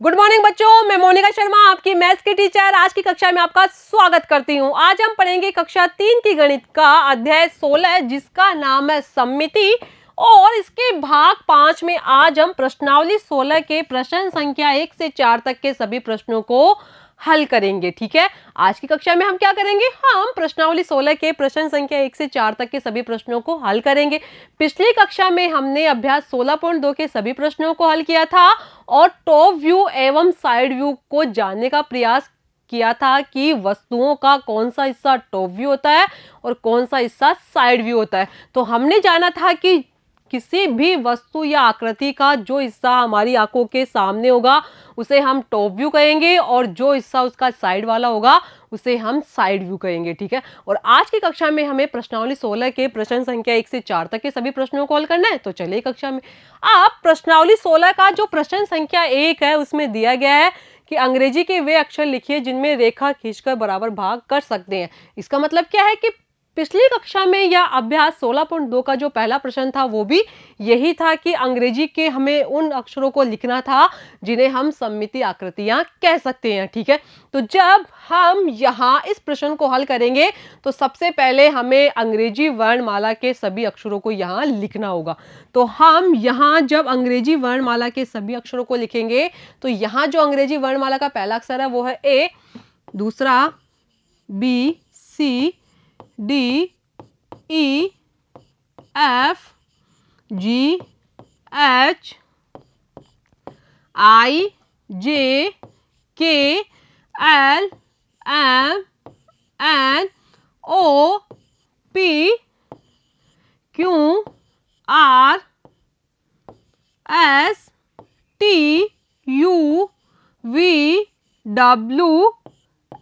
Good morning बच्चों, मैं मोनिका शर्मा आपकी मैथ्स की टीचर आज की कक्षा में आपका स्वागत करती हूं। आज हम पढ़ेंगे कक्षा 3 की गणित का अध्याय 16 जिसका नाम है सममिति और इसके भाग 5 में आज हम प्रश्नावली 16 के प्रश्न संख्या 1 से 4 तक के सभी प्रश्नों को हल करेंगे। ठीक है, आज की कक्षा में हम क्या करेंगे, हम प्रश्नावली 16 के प्रश्न संख्या 1 से 4 तक के सभी प्रश्नों को हल करेंगे। पिछली कक्षा में हमने अभ्यास 16.2 के सभी प्रश्नों को हल किया था और टॉप व्यू एवं साइड व्यू को जानने का प्रयास किया था कि वस्तुओं का कौन सा हिस्सा टॉप व्यू होता है और कौन सा हिस्सा साइड व्यू होता है। तो हमने जाना था कि किसी भी वस्तु या आकृति का जो हिस्सा हमारी आंखों के सामने होगा उसे हम टॉप व्यू कहेंगे और जो हिस्सा उसका साइड वाला होगा उसे हम साइड व्यू कहेंगे। ठीक है, और आज की कक्षा में हमें प्रश्नावली 16 के प्रश्न संख्या 1 से 4 तक के सभी प्रश्नों को हल करना है। तो चलिए कक्षा में आप प्रश्नावली 16 का जो प्रश्न संख्या 1 है उसमें दिया गया है कि अंग्रेजी के वे अक्षर लिखिए जिनमें रेखा खींचकर बराबर भाग कर सकते हैं। इसका मतलब क्या है कि पिछली कक्षा में या अभ्यास 16.2 का जो पहला प्रश्न था वो भी यही था कि अंग्रेजी के हमें उन अक्षरों को लिखना था जिन्हें हम सममिति आकृतियां कह सकते हैं। ठीक है, तो जब हम यहाँ इस प्रश्न को हल करेंगे तो सबसे पहले हमें अंग्रेजी वर्णमाला के सभी अक्षरों को यहाँ लिखना होगा। तो हम यहाँ जब अंग्रेजी वर्णमाला के सभी अक्षरों को लिखेंगे तो यहाँ जो अंग्रेजी वर्णमाला का पहला अक्षर है वो है ए, दूसरा B, C, D, E, F, G, H, I, J, K, L, M, N, O, P, Q, R, S, T, U, V, W,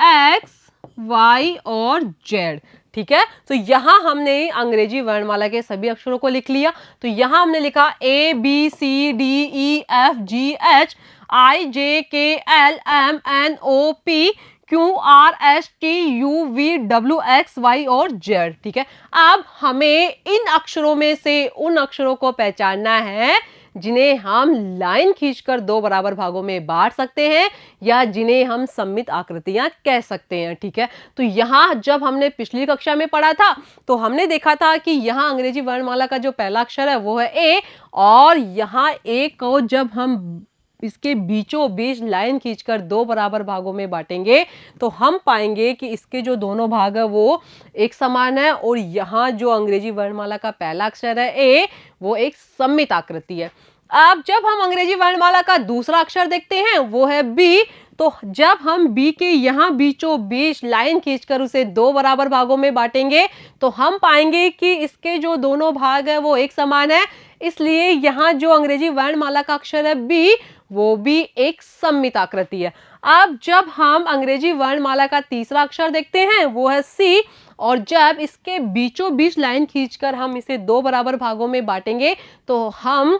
X, Y और जेड। ठीक है, तो यहां हमने अंग्रेजी वर्णमाला के सभी अक्षरों को लिख लिया। तो यहां हमने लिखा A, B, C, D, E, F, G, H, I, J, K, L, M, N, O, P, Q, R, S, T, U, V, W, X, Y और जेड। ठीक है, अब हमें इन अक्षरों में से उन अक्षरों को पहचानना है जिन्हें हम लाइन खींचकर दो बराबर भागों में बांट सकते हैं या जिन्हें हम सममित आकृतियां कह सकते हैं। ठीक है, तो यहां जब हमने पिछली कक्षा में पढ़ा था तो हमने देखा था कि यहां अंग्रेजी वर्णमाला का जो पहला अक्षर है वो है ए और यहां ए को जब हम इसके बीचों बीच लाइन खींचकर दो बराबर भागों में बांटेंगे तो हम पाएंगे कि इसके जो दोनों भाग है वो एक समान है और यहाँ जो अंग्रेजी वर्णमाला का पहला अक्षर है ए वो एक सममित आकृति है। अब जब हम अंग्रेजी वर्णमाला का दूसरा अक्षर देखते हैं वो है बी, तो जब हम बी के यहाँ बीचों बीच लाइन खींचकर उसे दो बराबर भागों में बांटेंगे तो हम पाएंगे कि इसके जो दोनों भाग है वो एक समान है, इसलिए यहाँ जो अंग्रेजी वर्णमाला का अक्षर है बी वो भी एक सममित आकृति है। अब जब हम अंग्रेजी वर्णमाला का तीसरा अक्षर देखते हैं वो है सी और जब इसके बीचों बीच लाइन खींचकर हम इसे दो बराबर भागों में बांटेंगे तो हम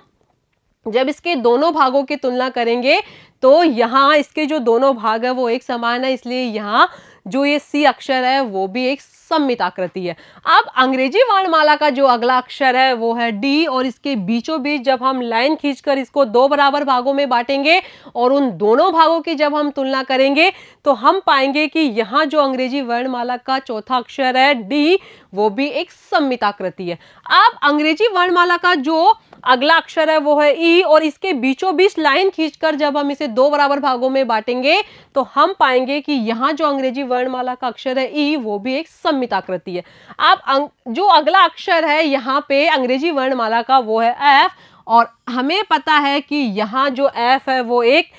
जब इसके दोनों भागों की तुलना करेंगे तो यहाँ इसके जो दोनों भाग है वो एक समान है, इसलिए यहाँ जो ये सी अक्षर है वो भी एक सममित आकृति है। अब अंग्रेजी वर्णमाला का जो अगला अक्षर है वो है डी और इसके बीचों बीच जब हम लाइन खींचकर इसको दो बराबर भागों में बांटेंगे और उन दोनों भागों की जब हम तुलना करेंगे तो हम पाएंगे कि यहाँ जो अंग्रेजी वर्णमाला का चौथा अक्षर है डी वो भी एक सममित आकृति है। अब अंग्रेजी वर्णमाला का जो अगला अक्षर है वो है ई और इसके बीचों बीच लाइन खींचकर जब हम इसे दो बराबर भागों में बांटेंगे तो हम पाएंगे कि यहाँ जो अंग्रेजी वर्णमाला का अक्षर है ई वो भी एक सममित आकृति है। अब जो अगला अक्षर है यहाँ पे अंग्रेजी वर्णमाला का वो है एफ और हमें पता है कि यहाँ जो एफ है वो एक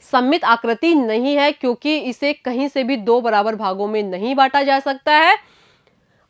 सममित आकृति नहीं है क्योंकि इसे कहीं से भी दो बराबर भागों में नहीं बांटा जा सकता है।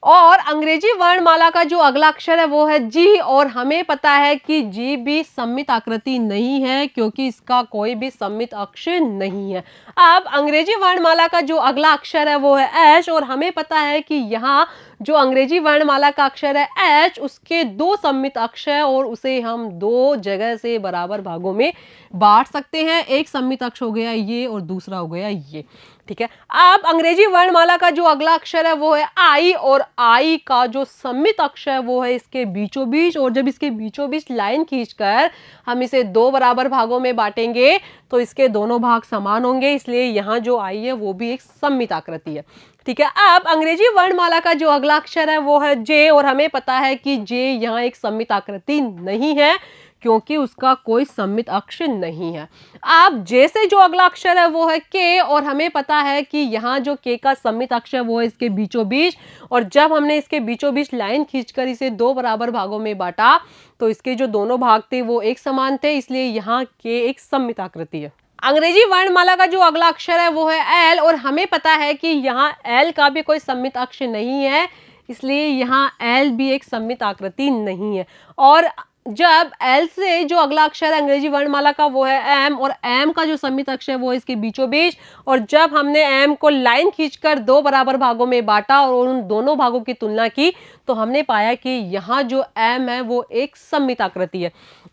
और अंग्रेजी वर्णमाला का जो अगला अक्षर है वो है जी और हमें पता है कि जी भी सममित आकृति नहीं है क्योंकि इसका कोई भी सममित अक्षर नहीं है। अब अंग्रेजी वर्णमाला का जो अगला अक्षर है वो है एच और हमें पता है कि यहाँ जो अंग्रेजी वर्णमाला का अक्षर है एच, उसके दो सम्मित अक्षर है और उसे हम दो जगह से बराबर भागों में बांट सकते हैं। एक सम्मित अक्षर हो गया ये और दूसरा हो गया ये, ठीक है। अब अंग्रेजी वर्णमाला का जो अगला अक्षर है वो है आई, और आई का जो सम्मित अक्षर है वो है इसके बीचों बीच, और जब इसके बीचों बीच लाइन खींचकर हम इसे दो बराबर भागों में बांटेंगे तो इसके दोनों भाग समान होंगे, इसलिए यहाँ जो आई है वो भी एक सम्मित आकृति है, ठीक है। अब अंग्रेजी वर्णमाला का जो अगला अक्षर है वो है जे, और हमें पता है कि जे यहाँ एक सम्मित आकृति नहीं है क्योंकि उसका कोई सम्मित अक्षर नहीं है। अब जे से जो अगला अक्षर है वो है के, और हमें पता है कि यहाँ जो के का सम्मित अक्षर वो है इसके बीचों बीच, और जब हमने इसके बीचों बीच लाइन खींचकर इसे दो बराबर भागों में बांटा तो इसके जो दोनों भाग थे वो एक समान थे, इसलिए यहाँ के एक सम्मित आकृति है। अंग्रेजी वर्णमाला का जो अगला अक्षर है वो है एल, और हमें पता है कि यहाँ एल का भी कोई सम्मित अक्षर नहीं है, इसलिए यहाँ एल भी एक सम्मित आकृति नहीं है। और जब एल से जो अगला अक्षर है अंग्रेजी वर्णमाला का वो है एम, और एम का जो सम्मित अक्षर है वो इसके बीचों बीच, और जब हमने एम को लाइन खींचकर दो बराबर भागों में बांटा और उन दोनों भागों की तुलना की तो हमने पाया कि यहाँ जो एम है वो एक सम्मित आकृति है।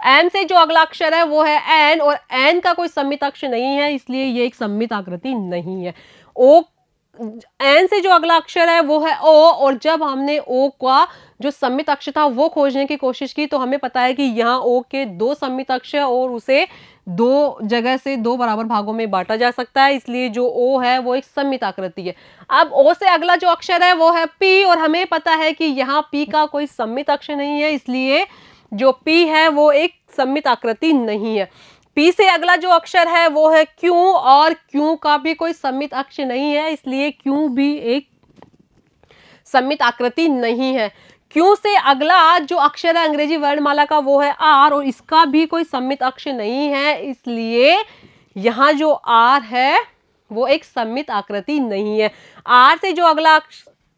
एम से जो अगला अक्षर है वो है एन, और एन का कोई सम्मित अक्षर नहीं है, इसलिए ये एक सम्मित आकृति नहीं है। ओ, एन से जो अगला अक्षर है वो है ओ, और जब हमने ओ का जो सम्मित अक्षर था वो खोजने की कोशिश की तो हमें पता है कि यहाँ ओ के दो सम्मित अक्षर और उसे दो जगह से दो बराबर भागों में बांटा जा सकता है, इसलिए जो ओ है वो एक सम्मित आकृति है। अब ओ से अगला जो अक्षर है वो है पी, और हमें पता है कि यहाँ पी का कोई सम्मित अक्षर नहीं है, इसलिए जो पी है वो एक सम्मित आकृति नहीं है। पी से अगला जो अक्षर है वो है क्यू, और क्यू का भी कोई सम्मित अक्षर नहीं है, इसलिए क्यू भी एक सम्मित आकृति नहीं है। क्यू से अगला जो अक्षर है अंग्रेजी वर्णमाला का वो है आर, और इसका भी कोई सम्मित अक्षर नहीं है, इसलिए यहाँ जो आर है वो एक सम्मित आकृति नहीं है। आर से जो अगला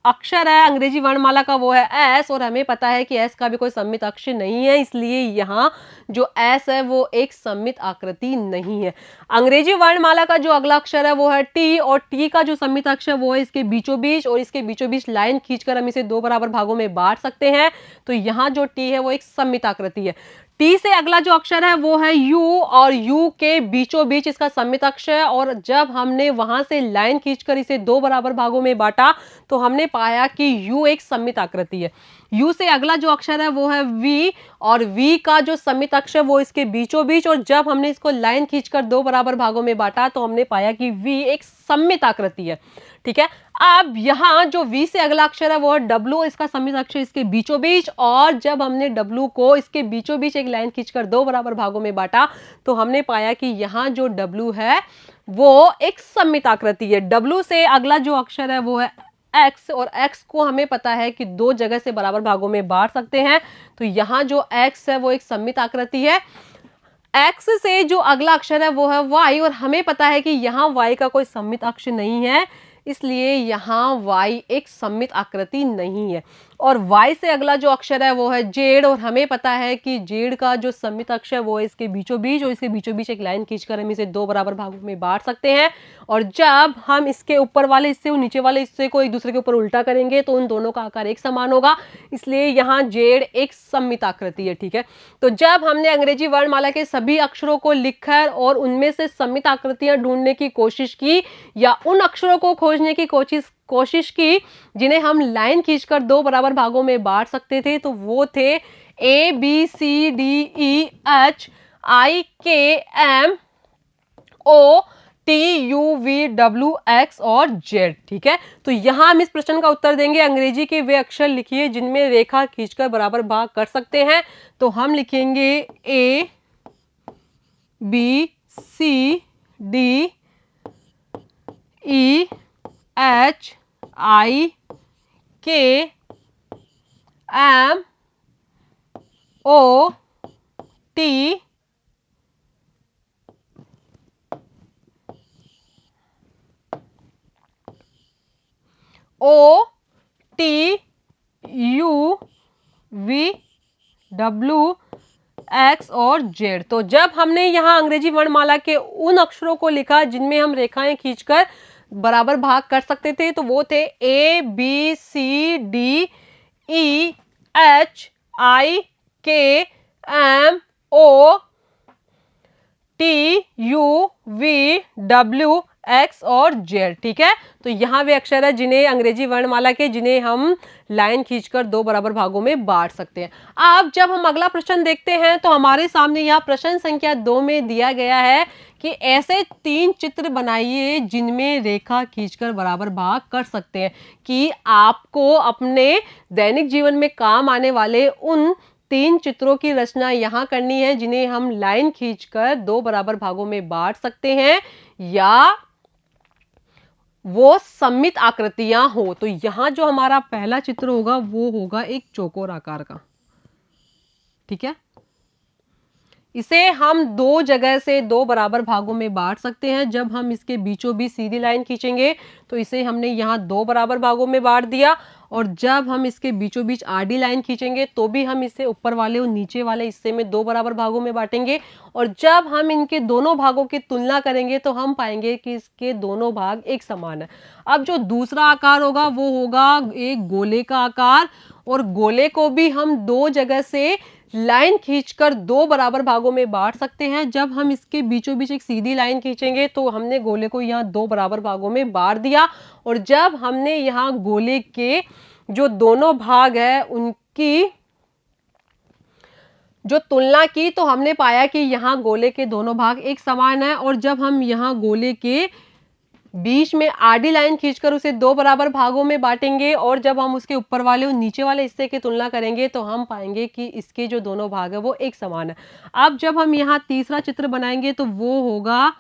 अक्षर है अंग्रेजी वर्णमाला का वो है एस, और हमें पता है कि एस का भी कोई सम्मित अक्षर नहीं है, इसलिए यहाँ जो एस है वो एक सम्मित आकृति नहीं है। अंग्रेजी वर्णमाला का जो अगला अक्षर है वो है टी, और टी का जो सम्मित अक्षर वो है इसके बीचों बीच, और इसके बीचों बीच लाइन खींचकर हम इसे दो बराबर भागों में बांट सकते हैं, तो यहाँ जो टी है वो एक सम्मित आकृति है। टी से अगला जो अक्षर है वो है यू, और यू के बीचों बीच इसका सम्मित अक्षर है, और जब हमने वहां से लाइन खींचकर इसे दो बराबर भागों में बांटा तो हमने पाया कि यू एक सम्मित आकृति है। यू से अगला जो अक्षर है वो है वी, और वी का जो सम्मित अक्षर वो इसके बीचों बीच, और जब हमने इसको लाइन खींचकर दो बराबर भागों में बांटा तो हमने पाया कि वी एक सम्मित आकृति है, ठीक है। अब यहाँ जो वी से अगला अक्षर है वो है डब्ल्यू, इसका सम्मित अक्षर इसके बीचों बीच, और जब हमने डब्ल्यू को इसके बीचों बीच एक लाइन खींचकर दो बराबर भागों में बांटा तो हमने पाया कि यहाँ जो डब्ल्यू है वो एक सम्मित आकृति है। डब्ल्यू से अगला जो अक्षर है वो है एक्स, और एक्स को हमें पता है कि दो जगह से बराबर भागों में बांट सकते हैं, तो यहाँ जो एक्स है वो एक सम्मित आकृति है। एक्स से जो अगला अक्षर है वो है वाई, और हमें पता है कि यहाँ वाई का कोई सम्मित अक्षर नहीं है, इसलिए यहाँ वाई एक सम्मित आकृति नहीं है। और y से अगला जो अक्षर है वो है जेड, और हमें पता है कि जेड का जो सम्मित अक्षर वो है इसके बीचों बीच, और इसके बीचों बीच एक लाइन खींचकर हम इसे दो बराबर भागों में बांट सकते हैं, और जब हम इसके ऊपर वाले हिस्से और नीचे वाले हिस्से को एक दूसरे के ऊपर उल्टा करेंगे तो उन दोनों का आकार एक समान होगा, इसलिए यहाँ जेड एक सम्मित आकृति है, ठीक है। तो जब हमने अंग्रेजी वर्णमाला के सभी अक्षरों को लिखकर और उनमें से सम्मित आकृतियां ढूंढने की कोशिश की, या उन अक्षरों को खोजने की कोशिश की जिन्हें हम लाइन खींचकर दो बराबर भागों में बांट सकते थे, तो वो थे A B C D E H I K M O T U V W X और जेड, ठीक है। तो यहां हम इस प्रश्न का उत्तर देंगे अंग्रेजी के वे अक्षर लिखिए जिनमें रेखा खींचकर बराबर भाग कर सकते हैं। तो हम लिखेंगे A B C D E H I K M O T O T U V W X और जेड। तो जब हमने यहाँ अंग्रेजी वर्णमाला के उन अक्षरों को लिखा जिनमें हम रेखाएं खींचकर बराबर भाग कर सकते थे, तो वो थे ABCDEFGHIKMOTUVW X और Z। ठीक है, तो यहाँ वे अक्षर है जिन्हें अंग्रेजी वर्णमाला के जिन्हें हम लाइन खींचकर दो बराबर भागों में बांट सकते हैं। अब जब हम अगला प्रश्न देखते हैं तो हमारे सामने यहाँ प्रश्न संख्या 2 में दिया गया है कि ऐसे 3 चित्र बनाइए जिनमें रेखा खींचकर बराबर भाग कर सकते हैं। कि आपको अपने दैनिक जीवन में काम आने वाले उन 3 चित्रों की रचना यहाँ करनी है जिन्हें हम लाइन खींचकर दो बराबर भागों में बांट सकते हैं या वो सममित आकृतियां हो। तो यहां जो हमारा पहला चित्र होगा वो होगा एक चौकोर आकार का। ठीक है, इसे हम दो जगह से दो बराबर भागों में बांट सकते हैं। जब हम इसके बीचों बीच सीधी लाइन खींचेंगे तो इसे हमने यहाँ दो बराबर भागों में बांट दिया, और जब हम इसके बीचों बीच आडी लाइन खींचेंगे तो भी हम इसे ऊपर वाले और नीचे वाले हिस्से में दो बराबर भागों में बांटेंगे। और जब हम इनके दोनों भागों की तुलना करेंगे तो हम पाएंगे कि इसके दोनों भाग एक समान है। अब जो दूसरा आकार होगा वो होगा एक गोले का आकार, और गोले को भी हम दो जगह से लाइन खींचकर दो बराबर भागों में बांट सकते हैं। जब हम इसके बीचों बीच एक सीधी लाइन खींचेंगे तो हमने गोले को यहाँ दो बराबर भागों में बांट दिया, और जब हमने यहाँ गोले के जो दोनों भाग है उनकी जो तुलना की तो हमने पाया कि यहाँ गोले के दोनों भाग एक समान है। और जब हम यहाँ गोले के बीच में आडी लाइन खींचकर उसे दो बराबर भागों में बांटेंगे और जब हम उसके ऊपर वाले और नीचे वाले हिस्से की तुलना करेंगे तो हम पाएंगे कि इसके जो दोनों भाग है वो एक समान है। अब जब हम यहाँ तीसरा चित्र बनाएंगे तो वो होगा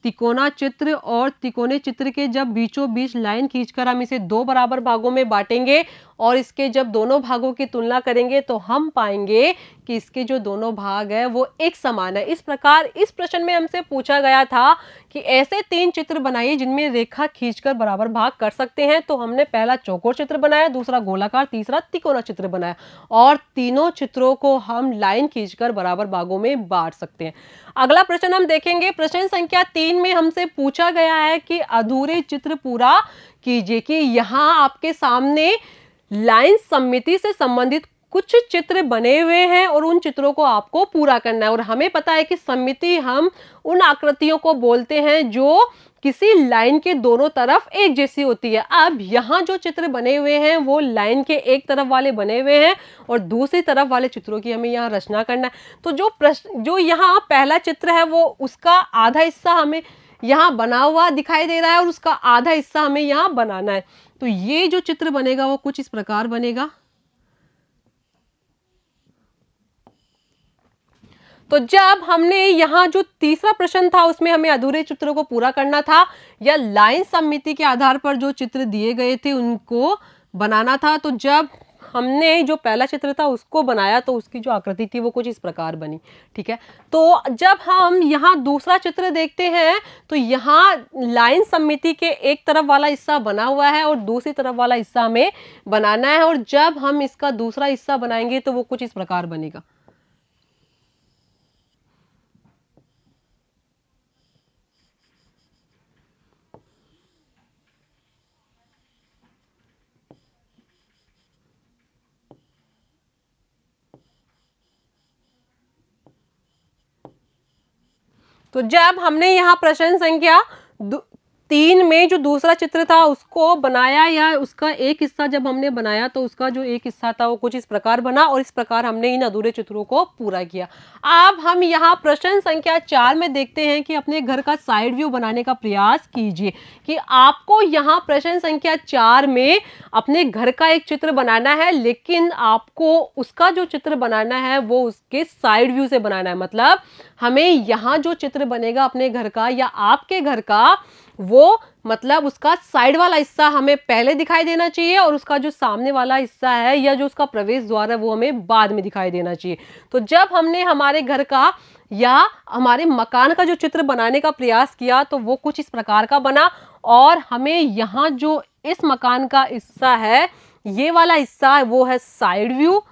तिकोना चित्र, और तिकोने चित्र के जब बीचों बीच लाइन खींचकर हम इसे दो बराबर भागों में बांटेंगे और इसके जब दोनों भागों की तुलना करेंगे तो हम पाएंगे कि इसके जो दोनों भाग है वो एक समान है। इस प्रकार इस प्रश्न में हमसे पूछा गया था कि ऐसे 3 चित्र बनाइए जिनमें रेखा खींचकर बराबर भाग कर सकते हैं। तो हमने पहला चौकोर चित्र बनाया, दूसरा गोलाकार, तीसरा तिकोना चित्र बनाया, और तीनों चित्रों को हम लाइन खींचकर बराबर भागों में बांट सकते हैं। अगला प्रश्न हम देखेंगे, प्रश्न संख्या 3 में हमसे पूछा गया है कि अधूरे चित्र पूरा कीजिए। कि यहाँ आपके सामने लाइन सममिति से संबंधित कुछ चित्र बने हुए हैं और उन चित्रों को आपको पूरा करना है। और हमें पता है कि सममिति हम उन आकृतियों को बोलते हैं जो किसी लाइन के दोनों तरफ एक जैसी होती है। अब यहाँ जो चित्र बने हुए हैं वो लाइन के एक तरफ वाले बने हुए हैं और दूसरी तरफ वाले चित्रों की हमें यहाँ रचना करना है। तो जो यहाँ पहला चित्र है वो उसका आधा हिस्सा हमें यहाँ बना हुआ दिखाई दे रहा है और उसका आधा हिस्सा हमें यहाँ बनाना है। तो ये जो चित्र बनेगा वो कुछ इस प्रकार बनेगा। तो जब हमने यहाँ जो तीसरा प्रश्न था उसमें हमें अधूरे चित्रों को पूरा करना था या लाइन सममिति के आधार पर जो चित्र दिए गए थे उनको बनाना था। तो जब हमने जो पहला चित्र था उसको बनाया तो उसकी जो आकृति थी वो कुछ इस प्रकार बनी। ठीक है, तो जब हम यहाँ दूसरा चित्र देखते हैं तो यहाँ लाइन सममिति के एक तरफ वाला हिस्सा बना हुआ है और दूसरी तरफ वाला हिस्सा हमें बनाना है, और जब हम इसका दूसरा हिस्सा बनाएंगे तो वो कुछ इस प्रकार बनेगा। तो जब हमने यहाँ प्रश्न संख्या 3 में जो दूसरा चित्र था उसको बनाया या उसका एक हिस्सा जब हमने बनाया तो उसका जो एक हिस्सा था वो कुछ इस प्रकार बना और इस प्रकार हमने इन अधूरे चित्रों को पूरा किया। अब हम यहाँ प्रश्न संख्या 4 में देखते हैं कि अपने घर का साइड व्यू बनाने का प्रयास कीजिए। कि आपको यहाँ प्रश्न संख्या 4 में अपने घर का एक चित्र बनाना है, लेकिन आपको उसका जो चित्र बनाना है वो उसके साइड व्यू से बनाना है। मतलब हमें यहाँ जो चित्र बनेगा अपने घर का या आपके घर का वो मतलब उसका साइड वाला हिस्सा हमें पहले दिखाई देना चाहिए और उसका जो सामने वाला हिस्सा है या जो उसका प्रवेश द्वार है वो हमें बाद में दिखाई देना चाहिए। तो जब हमने हमारे घर का या हमारे मकान का जो चित्र बनाने का प्रयास किया तो वो कुछ इस प्रकार का बना, और हमें यहाँ जो इस मकान का हिस्सा है ये वाला हिस्सा है वो है साइड व्यू,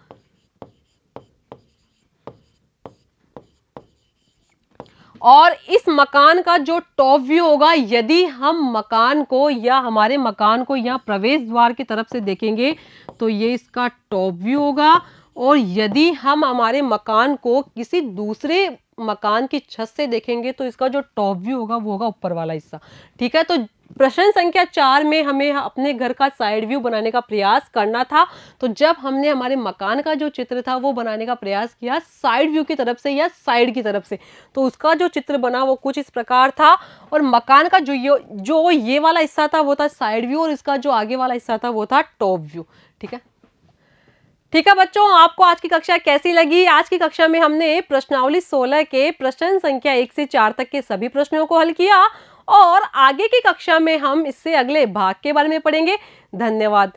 और इस मकान का जो टॉप व्यू होगा, यदि हम मकान को या हमारे मकान को यहाँ प्रवेश द्वार की तरफ से देखेंगे तो ये इसका टॉप व्यू होगा। और यदि हम हमारे मकान को किसी दूसरे मकान की छत से देखेंगे तो इसका जो टॉप व्यू होगा वो होगा ऊपर वाला हिस्सा। ठीक है, तो प्रश्न संख्या 4 में हमें अपने घर का साइड व्यू बनाने का प्रयास करना था। तो जब हमने हमारे मकान का जो चित्र था वो बनाने का प्रयास किया साइड व्यू की तरफ से या साइड की तरफ से, तो उसका जो चित्र बना वो कुछ इस प्रकार था। और मकान का जो ये वाला हिस्सा था वो था साइड व्यू, और इसका जो आगे वाला हिस्सा था वो था टॉप व्यू। ठीक है, ठीक है बच्चों, आपको आज की कक्षा कैसी लगी? आज की कक्षा में हमने प्रश्नावली 16 के प्रश्न संख्या 1 से 4 तक के सभी प्रश्नों को हल किया, और आगे की कक्षा में हम इससे अगले भाग के बारे में पढ़ेंगे। धन्यवाद।